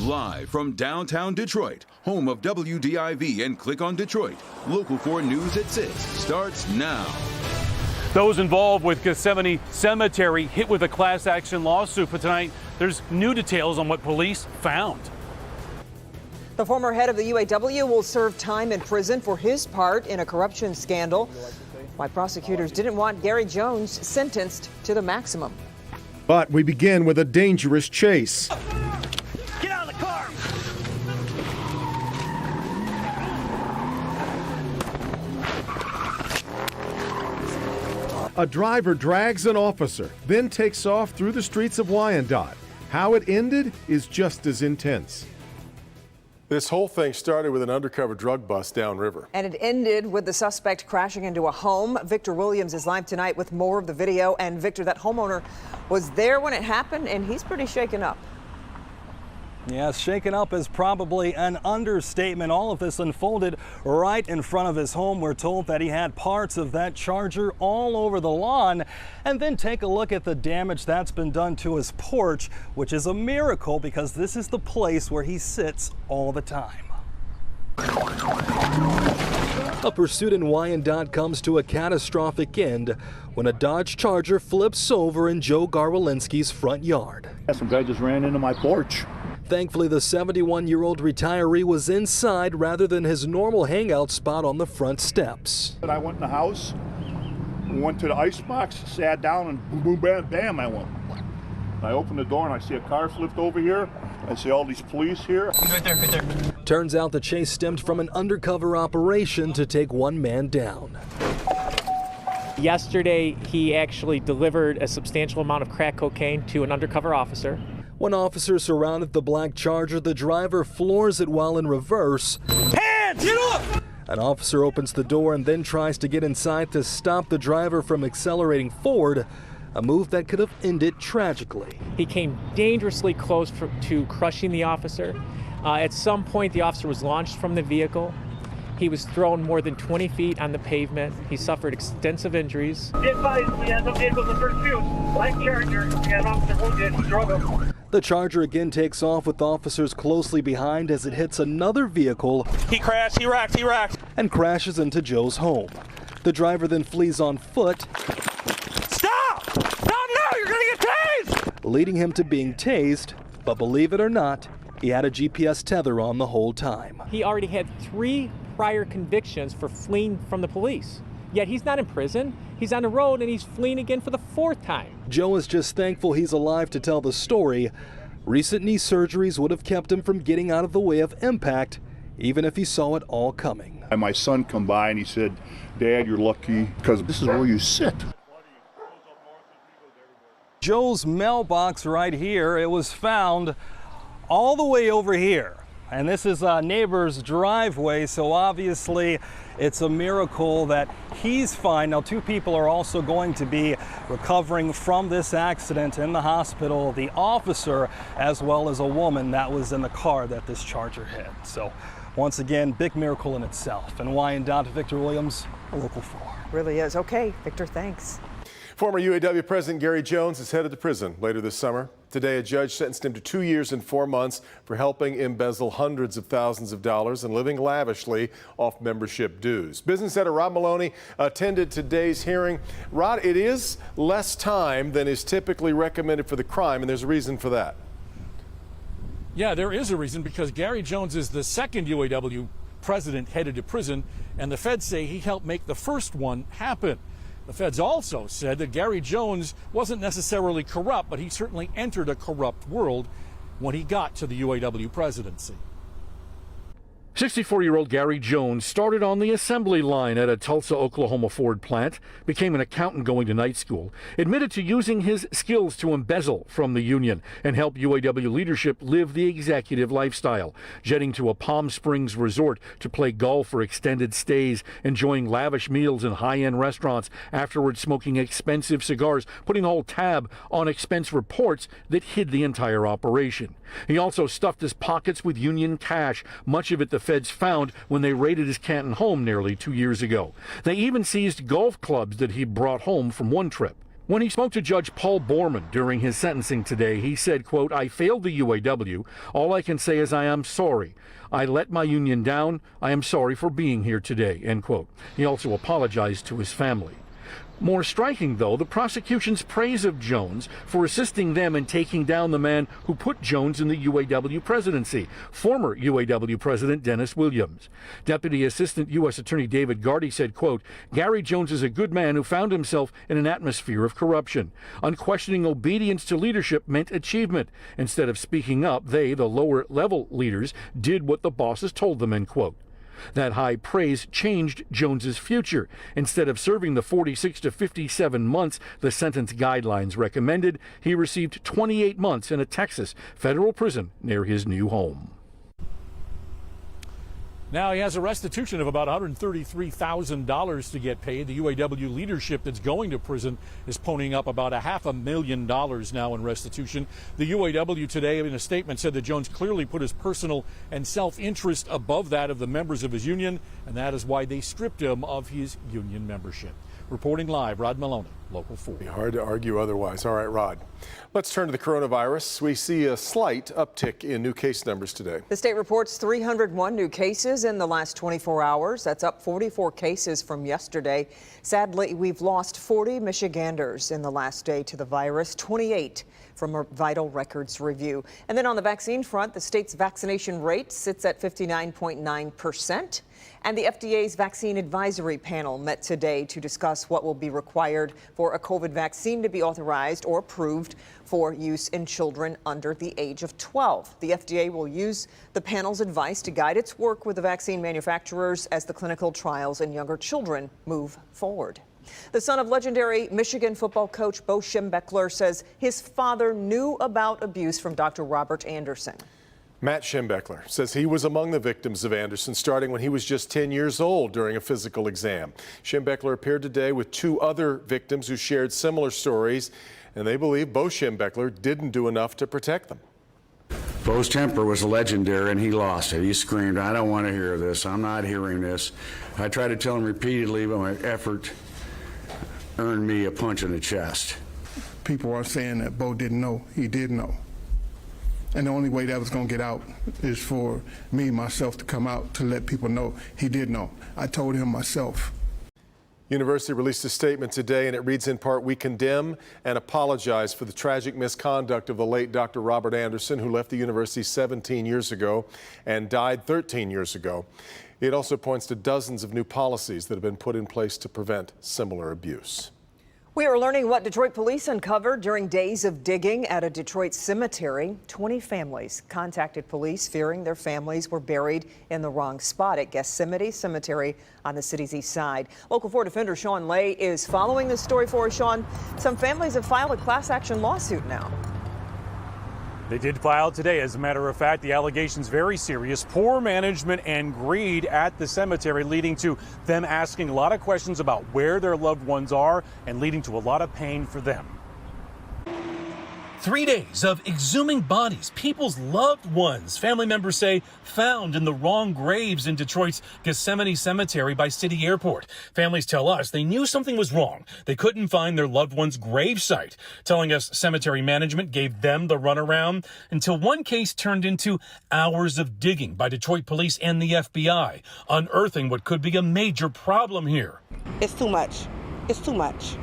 Live from downtown Detroit, home of WDIV and Click on Detroit, Local 4 News at 6 starts now. Those involved with Gethsemane Cemetery hit with a class action lawsuit, but tonight there's new details on what police found. The former head of the UAW will serve time in prison for his part in a corruption scandal. Why prosecutors didn't want Gary Jones sentenced to the maximum. But we begin with a dangerous chase. Get out of the car! A driver drags an officer, then takes off through the streets of Wyandotte. How it ended is just as intense. This whole thing started with an undercover drug bust downriver. And it ended with the suspect crashing into a home. Victor Williams is live tonight with more of the video. And Victor, that homeowner was there when it happened, and he's pretty shaken up. Yes, shaken up is probably an understatement. All of this unfolded right in front of his home. We're told that he had parts of that Charger all over the lawn. And then take a look at the damage that's been done to his porch, which is a miracle because this is the place where he sits all the time. A pursuit in Wyandotte comes to a catastrophic end when a Dodge Charger flips over in Joe Garwalinski's front yard. Some guy just ran into my porch. Thankfully, the 71-year-old retiree was inside rather than his normal hangout spot on the front steps. I went in the house, went to the icebox, sat down, and boom, boom, bam, bam, I went. I opened the door and I see a car flipped over here. I see all these police here. Right there, right there. Turns out the chase stemmed from an undercover operation to take one man down. Yesterday, he actually delivered a substantial amount of crack cocaine to an undercover officer. When officers surrounded the black Charger, the driver floors it while in reverse. Hands! Get off! An officer opens the door and then tries to get inside to stop the driver from accelerating forward, a move that could have ended tragically. He came dangerously close to crushing the officer. At some point, the officer was launched from the vehicle. He was thrown more than 20 feet on the pavement. He suffered extensive injuries. Be advised, we had no vehicles in pursuit. Black Charger, we had an officer wounded. He drove him. The Charger again takes off with officers closely behind as it hits another vehicle. He crashed, he wrecked. And crashes into Joe's home. The driver then flees on foot. Stop! Stop now, you're gonna get tased! Leading him to being tased, but believe it or not, he had a GPS tether on the whole time. He already had 3 prior convictions for fleeing from the police. Yet he's not in prison. He's on the road and he's fleeing again for the 4th time. Joe is just thankful he's alive to tell the story. Recent knee surgeries would have kept him from getting out of the way of impact, even if he saw it all coming. And my son come by and he said, Dad, you're lucky because this is where you sit. Joe's mailbox right here, it was found all the way over here. And this is a neighbor's driveway, so obviously it's a miracle that he's fine. Now, 2 people are also going to be recovering from this accident in the hospital, the officer as well as a woman that was in the car that this Charger hit. So once again, big miracle in itself. And Wyandotte, Victor Williams, Local 4. Really is. Okay, Victor, thanks. Former UAW President Gary Jones is headed to prison later this summer. Today, a judge sentenced him to 2 years and 4 months for helping embezzle hundreds of thousands of dollars and living lavishly off membership dues. Business editor Rod Maloney attended today's hearing. Rod, it is less time than is typically recommended for the crime, and there's a reason for that. Yeah, there is a reason, because Gary Jones is the second UAW president headed to prison, and the feds say he helped make the first one happen. The feds also said that Gary Jones wasn't necessarily corrupt, but he certainly entered a corrupt world when he got to the UAW presidency. 64-year-old Gary Jones started on the assembly line at a Tulsa, Oklahoma Ford plant, became an accountant going to night school, admitted to using his skills to embezzle from the union and help UAW leadership live the executive lifestyle, jetting to a Palm Springs resort to play golf for extended stays, enjoying lavish meals in high-end restaurants, afterwards smoking expensive cigars, putting all tab on expense reports that hid the entire operation. He also stuffed his pockets with union cash, much of it the feds found when they raided his Canton home nearly 2 years ago. They even seized golf clubs that he brought home from one trip. When he spoke to Judge Paul Borman during his sentencing today, he said, quote, "I failed the UAW. All I can say is I am sorry. I let my union down. I am sorry for being here today," end quote. He also apologized to his family. More striking, though, the prosecution's praise of Jones for assisting them in taking down the man who put Jones in the UAW presidency, former UAW President Dennis Williams. Deputy Assistant U.S. Attorney David Gardy said, quote, "Gary Jones is a good man who found himself in an atmosphere of corruption. Unquestioning obedience to leadership meant achievement. Instead of speaking up, they, the lower-level leaders, did what the bosses told them," end quote. That high praise changed Jones's future. Instead of serving the 46 to 57 months the sentence guidelines recommended, he received 28 months in a Texas federal prison near his new home. Now he has a restitution of about $133,000 to get paid. The UAW leadership that's going to prison is ponying up about $500,000 now in restitution. The UAW today in a statement said that Jones clearly put his personal and self-interest above that of the members of his union, and that is why they stripped him of his union membership. Reporting live, Rod Maloney, Local 4. Be hard to argue otherwise. All right, Rod. Let's turn to the coronavirus. We see a slight uptick in new case numbers today. The state reports 301 new cases in the last 24 hours. That's up 44 cases from yesterday. Sadly, we've lost 40 Michiganders in the last day to the virus, 28 from a vital records review. And then on the vaccine front, the state's vaccination rate sits at 59.9%. And the FDA's vaccine advisory panel met today to discuss what will be required for a COVID vaccine to be authorized or approved for use in children under the age of 12. The FDA will use the panel's advice to guide its work with the vaccine manufacturers as the clinical trials in younger children move forward. The son of legendary Michigan football coach Bo Schembechler says his father knew about abuse from Dr. Robert Anderson. Matt Schembechler says he was among the victims of Anderson starting when he was just 10 years old during a physical exam. Schembechler appeared today with two other victims who shared similar stories, and they believe Bo Schembechler didn't do enough to protect them. Bo's temper was legendary, and he lost it. He screamed, "I don't want to hear this. I'm not hearing this." I tried to tell him repeatedly, but my effort earned me a punch in the chest. People are saying that Bo didn't know. He did know. And the only way that was going to get out is for me, myself, to come out to let people know he did know. I told him myself. University released a statement today, and it reads in part, "We condemn and apologize for the tragic misconduct of the late Dr. Robert Anderson, who left the university 17 years ago and died 13 years ago." It also points to dozens of new policies that have been put in place to prevent similar abuse. We are learning what Detroit police uncovered during days of digging at a Detroit cemetery. 20 families contacted police fearing their families were buried in the wrong spot at Gethsemane Cemetery on the city's east side. Local 4 defender Sean Lay is following this story for us. Sean, some families have filed a class action lawsuit now. They did file today. As a matter of fact, the allegations very serious. Poor management and greed at the cemetery, leading to them asking a lot of questions about where their loved ones are and leading to a lot of pain for them. 3 days of exhuming bodies, people's loved ones, family members say, found in the wrong graves in Detroit's Gethsemane Cemetery by City Airport. Families tell us they knew something was wrong. They couldn't find their loved one's gravesite, telling us cemetery management gave them the runaround until one case turned into hours of digging by Detroit police and the FBI, unearthing what could be a major problem here. It's too much. It's too much.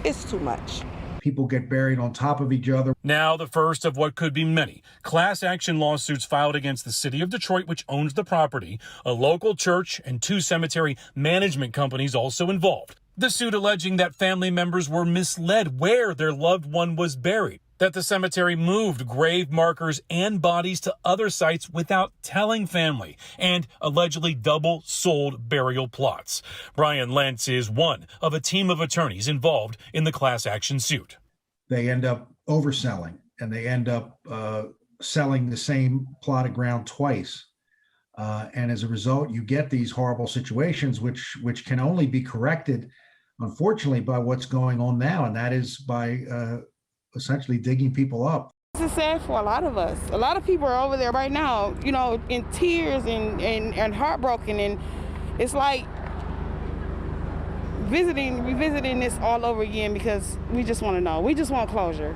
It's too much. People get buried on top of each other. Now the first of what could be many class action lawsuits filed against the city of Detroit, which owns the property, a local church, and 2 cemetery management companies also involved. The suit alleging that family members were misled where their loved one was buried, that the cemetery moved grave markers and bodies to other sites without telling family, and allegedly double sold burial plots. Brian Lentz is one of a team of attorneys involved in the class action suit. They end up overselling, and they end up selling the same plot of ground twice. And as a result, you get these horrible situations, which can only be corrected, unfortunately, by what's going on now, and that is by essentially digging people up. This is sad for a lot of us. A lot of people are over there right now, you know, in tears and heartbroken. And it's like revisiting this all over again because we just want to know. We just want closure.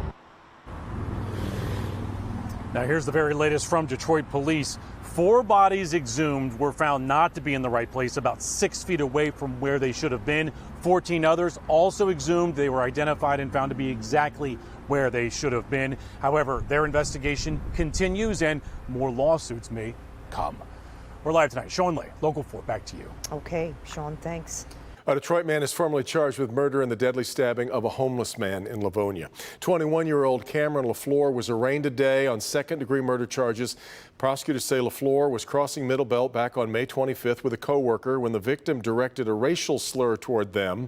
Now here's the very latest from Detroit police. 4 bodies exhumed were found not to be in the right place, about 6 feet away from where they should have been. 14 others also exhumed. They were identified and found to be exactly where they should have been. However, their investigation continues and more lawsuits may come. We're live tonight. Sean Lay, Local 4, back to you. Okay, Sean, thanks. A Detroit man is formally charged with murder and the deadly stabbing of a homeless man in Livonia. 21-year-old Cameron LaFleur was arraigned today on second-degree murder charges. Prosecutors say LaFleur was crossing Middle Belt back on May 25th with a coworker when the victim directed a racial slur toward them.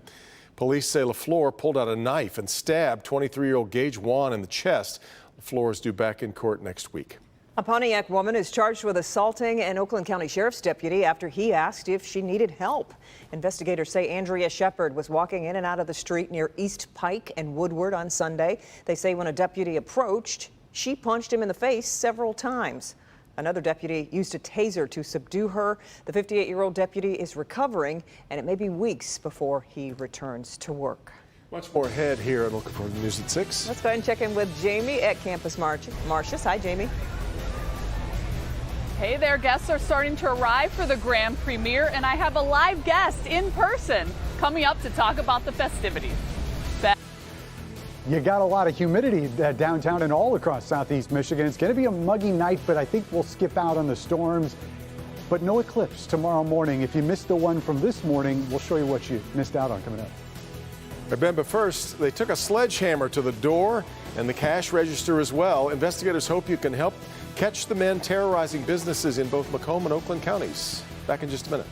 Police say LaFleur pulled out a knife and stabbed 23-year-old Gage Wan in the chest. LaFleur is due back in court next week. A Pontiac woman is charged with assaulting an Oakland County Sheriff's deputy after he asked if she needed help. Investigators say Andrea Shepard was walking in and out of the street near East Pike and Woodward on Sunday. They say when a deputy approached, she punched him in the face several times. Another deputy used a taser to subdue her. The 58-year-old deputy is recovering, and it may be weeks before he returns to work. Much more ahead here on Local 4 News at 6. Let's go ahead and check in with Jamie at Campus Martius. Hi, Jamie. Hey there, guests are starting to arrive for the grand premiere, and I have a live guest in person coming up to talk about the festivities. You got a lot of humidity downtown and all across southeast Michigan. It's going to be a muggy night, but I think we'll skip out on the storms. But no eclipse tomorrow morning. If you missed the one from this morning, we'll show you what you missed out on coming up. But first, they took a sledgehammer to the door and the cash register as well. Investigators hope you can help catch the men terrorizing businesses in both Macomb and Oakland counties. Back in just a minute.